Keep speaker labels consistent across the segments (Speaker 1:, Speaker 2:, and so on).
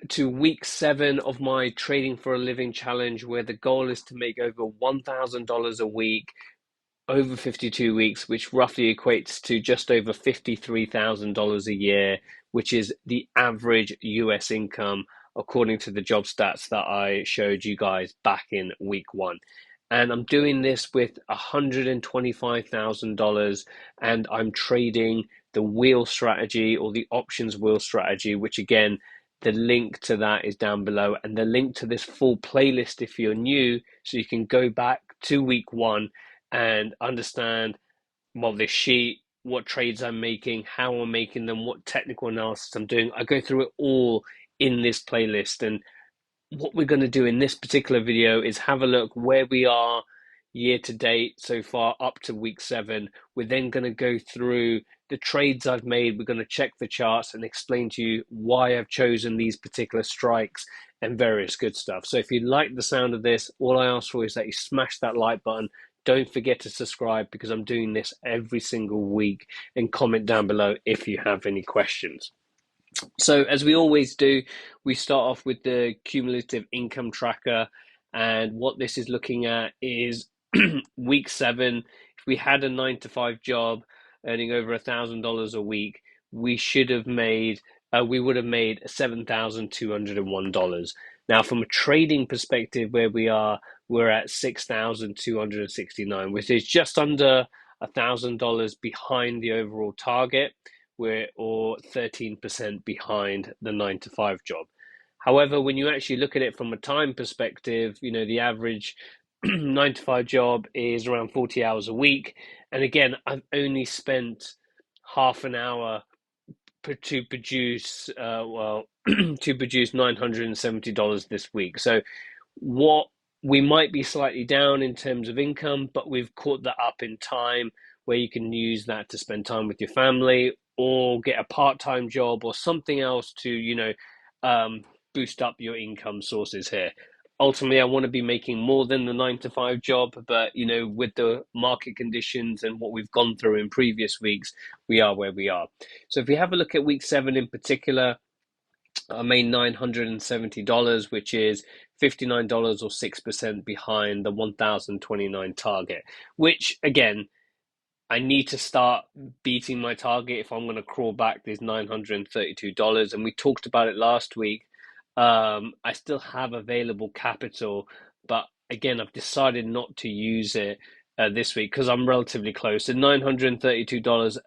Speaker 1: to week 7 of my Trading for a Living challenge, where the goal is to make over $1,000 a week over 52 weeks, which roughly equates to just over $53,000 a year, which is the average US income according to the job stats that I showed you guys back in week 1. And I'm doing this with $125,000, and I'm trading the wheel strategy, or the options wheel strategy, which again, the link to that is down below, and the link to this full playlist if you're new, so you can go back to week 1 and understand, well, this sheet, what trades I'm making, how I'm making them, what technical analysis I'm doing. I go through it all in this playlist. And what we're going to do in this particular video is have a look where we are year to date so far up to week 7. We're then going to go through the trades I've made. We're going to check the charts and explain to you why I've chosen these particular strikes and various good stuff. So if you like the sound of this, all I ask for is that you smash that like button. Don't forget to subscribe, because I'm doing this every single week, and comment down below if you have any questions. So as we always do, we start off with the cumulative income tracker. And what this is looking at is week 7. If we had a 9 to 5 job earning over $1,000 a week, we should have made, we would have made $7,201. Now, from a trading perspective, where we are, we're at 6,269, which is just under $1,000 behind the overall target. We're or 13% behind the 9 to 5 job. However, when you actually look at it from a time perspective, the average 9 to 5 job is around 40 hours a week. And again, I've only spent half an hour to produce, to produce $970 this week. So what we might be slightly down in terms of income, but we've caught that up in time, where you can use that to spend time with your family, or get a part-time job or something else to, boost up your income sources here. Ultimately, I want to be making more than the 9 to 5 job, but with the market conditions and what we've gone through in previous weeks, we are where we are. So if we have a look at week 7 in particular, I made $970, which is $59 or 6% behind the 1,029 target, which again, I need to start beating my target if I'm going to crawl back this $932. And we talked about it last week. I still have available capital, but again, I've decided not to use it this week because I'm relatively close. And $932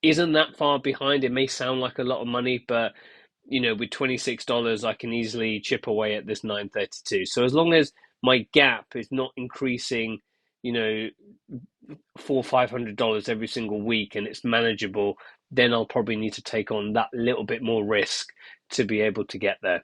Speaker 1: isn't that far behind. It may sound like a lot of money, but with $26, I can easily chip away at this 932. So as long as my gap is not increasing, $400-500 every single week, and it's manageable, then I'll probably need to take on that little bit more risk to be able to get there.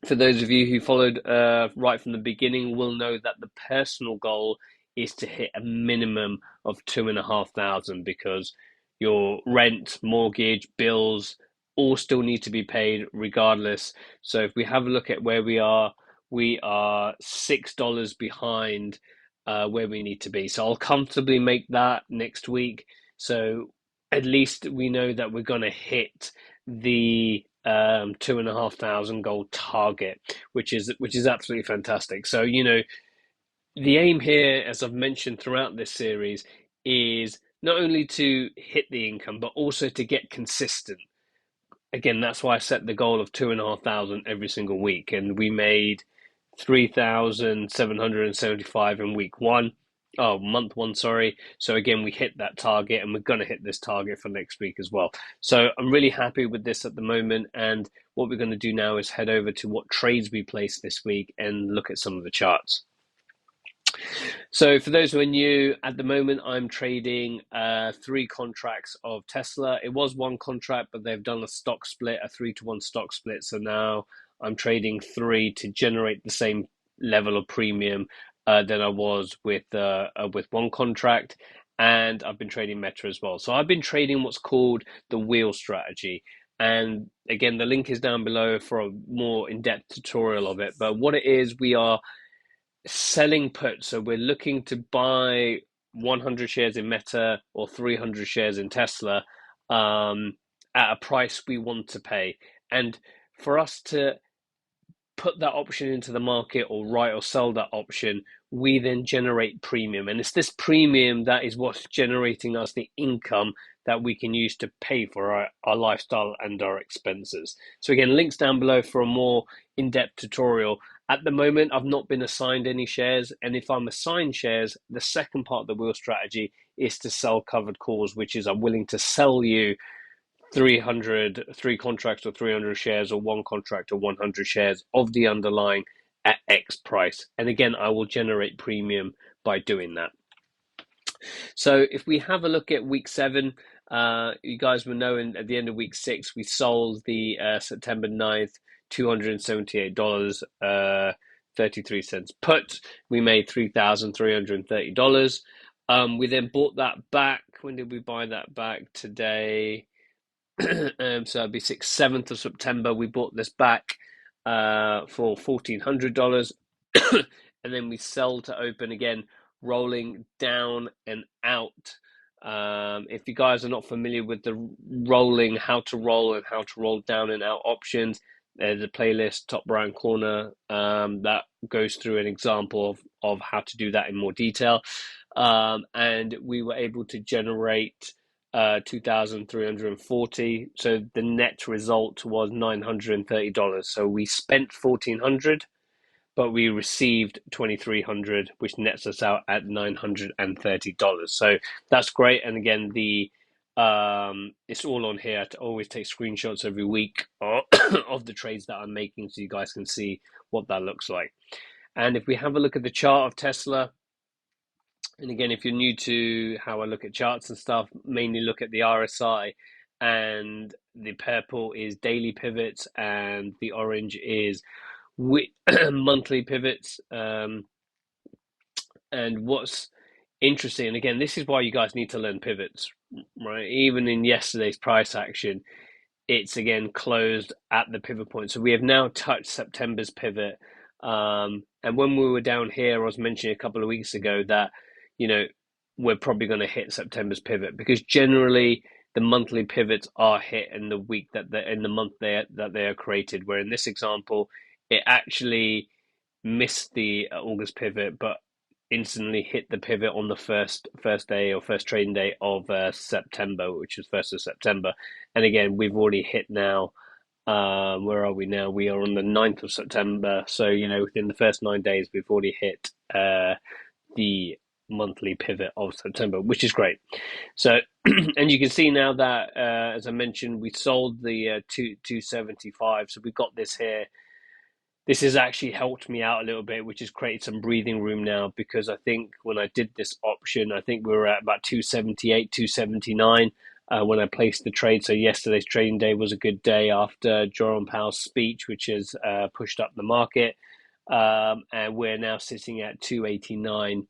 Speaker 1: For those of you who followed right from the beginning will know that the personal goal is to hit a minimum of 2,500, because your rent, mortgage, bills all still need to be paid regardless. So if we have a look at where we are $6 behind where we need to be. So I'll comfortably make that next week. So at least we know that we're going to hit the 2,500 goal target, which is absolutely fantastic. So the aim here, as I've mentioned throughout this series, is not only to hit the income, but also to get consistent. Again, that's why I set the goal of 2,500 every single week, and we made 3,775 in month 1, sorry. So again, we hit that target, and we're going to hit this target for next week as well. So I'm really happy with this at the moment. And what we're going to do now is head over to what trades we placed this week and look at some of the charts. So for those who are new, at the moment, I'm trading 3 contracts of Tesla. It was 1 contract, but they've done a stock split, a 3-to-1 stock split. So now I'm trading 3 to generate the same level of premium than I was with 1 contract. And I've been trading Meta as well. So I've been trading what's called the wheel strategy. And again, the link is down below for a more in-depth tutorial of it. But what it is, we are selling puts. So we're looking to buy 100 shares in Meta or 300 shares in Tesla at a price we want to pay. And for us to put that option into the market or write or sell that option, we then generate premium. And it's this premium that is what's generating us the income that we can use to pay for our lifestyle and our expenses. So again, links down below for a more in-depth tutorial. At the moment, I've not been assigned any shares. And if I'm assigned shares, the second part of the wheel strategy is to sell covered calls, which is I'm willing to sell you 3 contracts or 300 shares or one contract or 100 shares of the underlying at X price. And again, I will generate premium by doing that. So if we have a look at week 7, you guys will know at the end of week 6, we sold the September 9th, $278, 33 cents put. We made $3,330. We then bought that back. When did we buy that back? Today. So it'd be 7th of September. We bought this back for $1,400. And then we sell to open again, rolling down and out. If you guys are not familiar with the rolling, how to roll and how to roll down and out options, there's a playlist top right corner that goes through an example of how to do that in more detail. And we were able to generate 2,340. So the net result was $930. So we spent 1,400, but we received 2,300, which nets us out at $930. So that's great. And again, it's all on here. I always take screenshots every week of the trades that I'm making, so you guys can see what that looks like. And if we have a look at the chart of Tesla, and again, if you're new to how I look at charts and stuff, mainly look at the RSI, and the purple is daily pivots and the orange is monthly pivots. And what's interesting, and again, this is why you guys need to learn pivots, right? Even in yesterday's price action, it's again closed at the pivot point. So we have now touched September's pivot. And when we were down here, I was mentioning a couple of weeks ago that, we're probably going to hit September's pivot, because generally the monthly pivots are hit in the week in the month that they are created. Where in this example, it actually missed the August pivot, but instantly hit the pivot on the first day or first trading day of September, which was 1st of September. And again, we've already hit now. Where are we now? We are on the 9th of September. So, within the first 9 days, we've already hit the monthly pivot of September, which is great. So, and you can see now that, as I mentioned, we sold the 275. So we got this here. This has actually helped me out a little bit, which has created some breathing room now, because I think when I did this option, I think we were at about 278, 279 when I placed the trade. So yesterday's trading day was a good day after Jerome Powell's speech, which has pushed up the market. And we're now sitting at 289.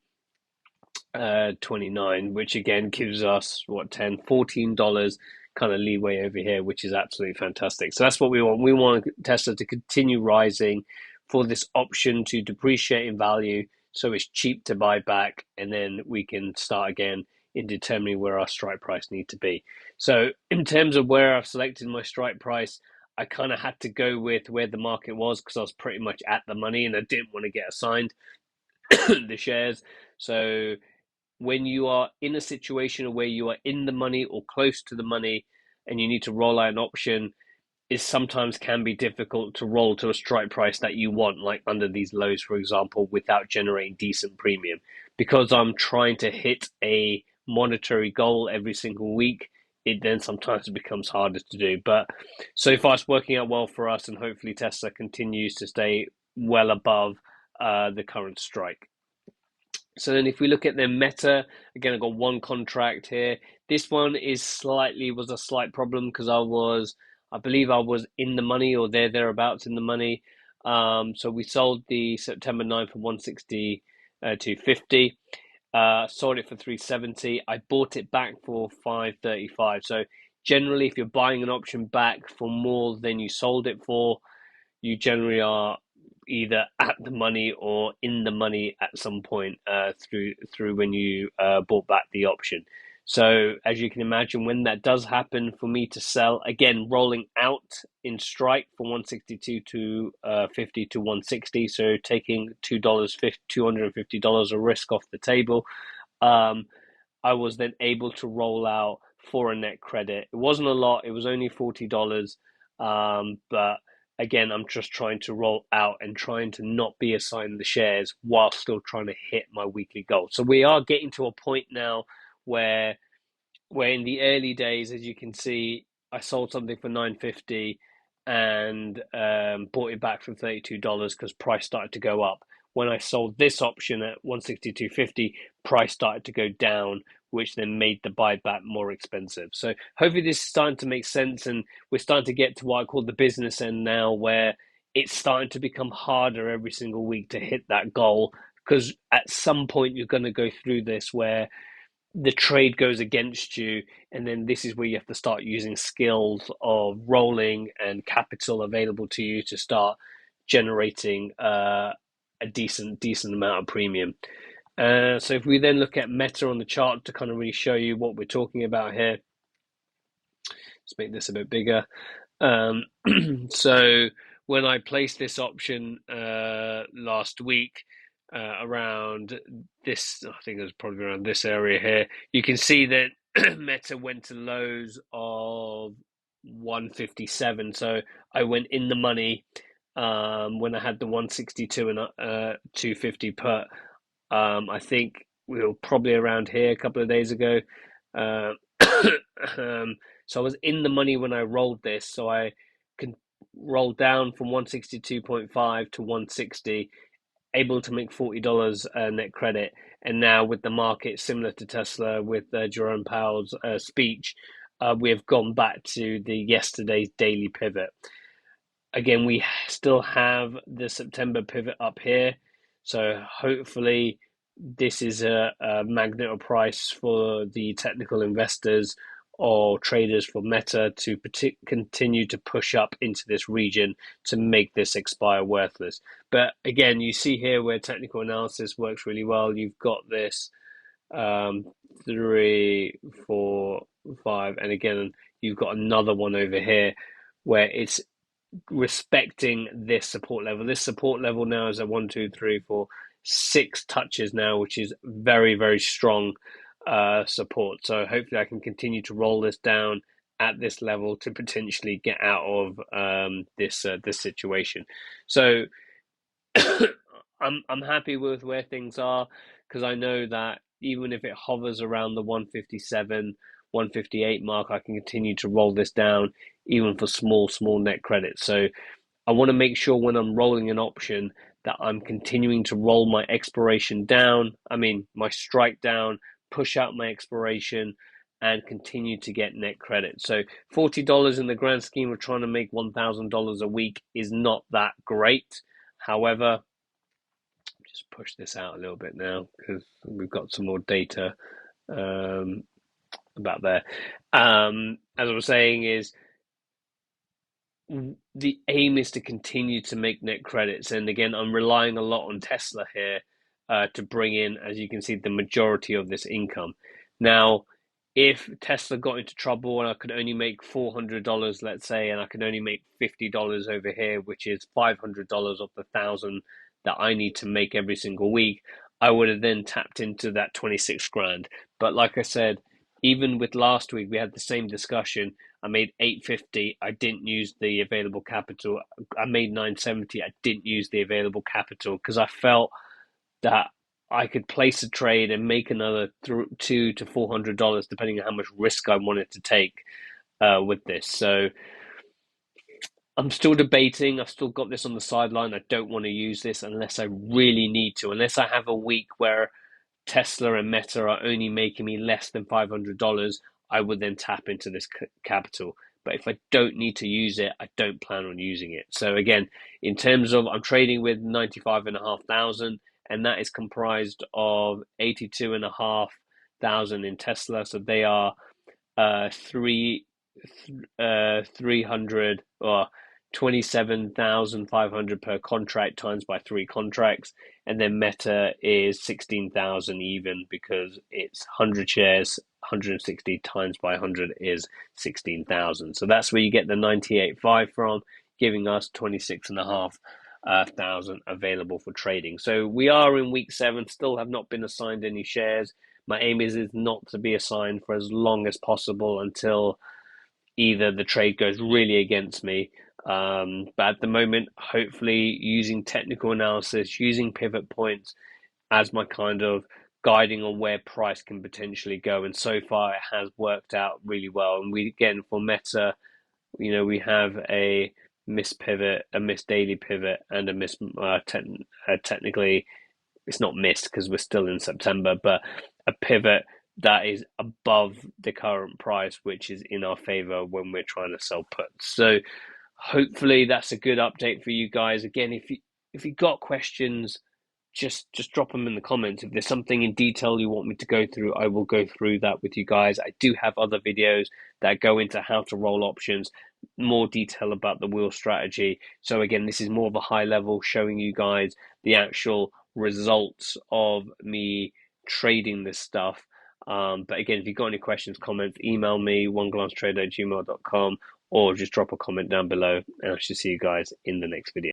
Speaker 1: 29, which again gives us $14 kind of leeway over here, which is absolutely fantastic. So that's what we want. We want Tesla to continue rising, for this option to depreciate in value, so it's cheap to buy back, and then we can start again in determining where our strike price need to be. So in terms of where I've selected my strike price, I kind of had to go with where the market was, because I was pretty much at the money and I didn't want to get assigned the shares. So when you are in a situation where you are in the money or close to the money and you need to roll out an option, it sometimes can be difficult to roll to a strike price that you want, like under these lows, for example, without generating decent premium. Because I'm trying to hit a monetary goal every single week, it then sometimes becomes harder to do. But so far, it's working out well for us, and hopefully Tesla continues to stay well above the current strike. So then if we look at the Meta, again, I've got one contract here. This one was a slight problem, because I believe I was in the money, or thereabouts in the money. So we sold the September 9th for 160 to 50. Sold it for 370. I bought it back for 535. So generally, if you're buying an option back for more than you sold it for, you generally are either at the money or in the money at some point through when you bought back the option. So as you can imagine, when that does happen, for me to sell again, rolling out in strike from 162 to 50 to 160, so taking $250 of risk off the table. Um, I was then able to roll out for a net credit. It wasn't a lot; it was only $40. But again, I'm just trying to roll out and trying to not be assigned the shares while still trying to hit my weekly goal. So we are getting to a point now where in the early days, as you can see, I sold something for 950 and bought it back for $32 because price started to go up. When I sold this option at 162.50, price started to go down, which then made the buyback more expensive. So hopefully this is starting to make sense, and we're starting to get to what I call the business end now, where it's starting to become harder every single week to hit that goal, because at some point you're going to go through this where the trade goes against you, and then this is where you have to start using skills of rolling and capital available to you to start generating a decent amount of premium. So if we then look at Meta on the chart to kind of really show you what we're talking about here, let's make this a bit bigger. Um, so when I placed this option last week around this, I think it was probably around this area here, you can see that Meta went to lows of 157. So I went in the money when I had the 162 and 250 put. I think we were probably around here a couple of days ago. Uh, so I was in the money when I rolled this. So I can roll down from 162.5 to 160, able to make $40 net credit. And now with the market similar to Tesla, with Jerome Powell's speech, we have gone back to the yesterday's daily pivot. Again, we still have the September pivot up here. So hopefully this is a magnet or price for the technical investors or traders for Meta to continue to push up into this region to make this expire worthless. But again, you see here where technical analysis works really well. You've got this 3, 4, 5, and again, you've got another one over here where it's respecting this support level. This support level now is at 1, 2, 3, 4, 6 touches now, which is very strong support. So hopefully I can continue to roll this down at this level to potentially get out of this situation. So I'm happy with where things are, because I know that even if it hovers around the 157, 158 mark, I can continue to roll this down even for small net credits. So I want to make sure when I'm rolling an option that I'm continuing to roll my expiration down, my strike down, push out my expiration, and continue to get net credit. So $40 in the grand scheme of trying to make $1,000 a week is not that great. However, just push this out a little bit now because we've got some more data about there. As I was saying, is the aim is to continue to make net credits. And again, I'm relying a lot on Tesla here to bring in, as you can see, the majority of this income. Now, if Tesla got into trouble and I could only make $400, let's say, and I could only make $50 over here, which is $500 of the 1,000 that I need to make every single week, I would have then tapped into that 26 grand. But like I said, even with last week, we had the same discussion. I made 850. I didn't use the available capital. I made 970. I didn't use the available capital because I felt that I could place a trade and make another $200 to $400 depending on how much risk I wanted to take with this. So I'm still debating. I've still got this on the sideline. I don't want to use this unless I really need to. Unless I have a week where Tesla and Meta are only making me less than $500, I would then tap into this capital. But if I don't need to use it, I don't plan on using it. So again, in terms of, I'm trading with 95,500, and that is comprised of 82,500 in Tesla. So they are 300 or 27,500 per contract times by 3 contracts, and then Meta is 16,000 even because it's 100 shares, 160 times by 100 is 16,000. So that's where you get the 98.5 from, giving us 26,500 available for trading. So we are in week 7, still have not been assigned any shares. My aim is not to be assigned for as long as possible until either the trade goes really against me. But at the moment, hopefully, using technical analysis, using pivot points as my kind of guiding on where price can potentially go. And so far, it has worked out really well. And we, again, for Meta, we have a miss pivot, a miss daily pivot, and a miss technically it's not missed because we're still in September, but a pivot that is above the current price, which is in our favor when we're trying to sell puts. So hopefully that's a good update for you guys. Again, if you got questions, just drop them in the comments. If there's something in detail you want me to go through, I will go through that with you guys. I do have other videos that go into how to roll options, more detail about the wheel strategy. So again, this is more of a high level, showing you guys the actual results of me trading this stuff. But again, if you've got any questions, comments, email me, oneglancetrader@gmail.com, or just drop a comment down below, and I should see you guys in the next video.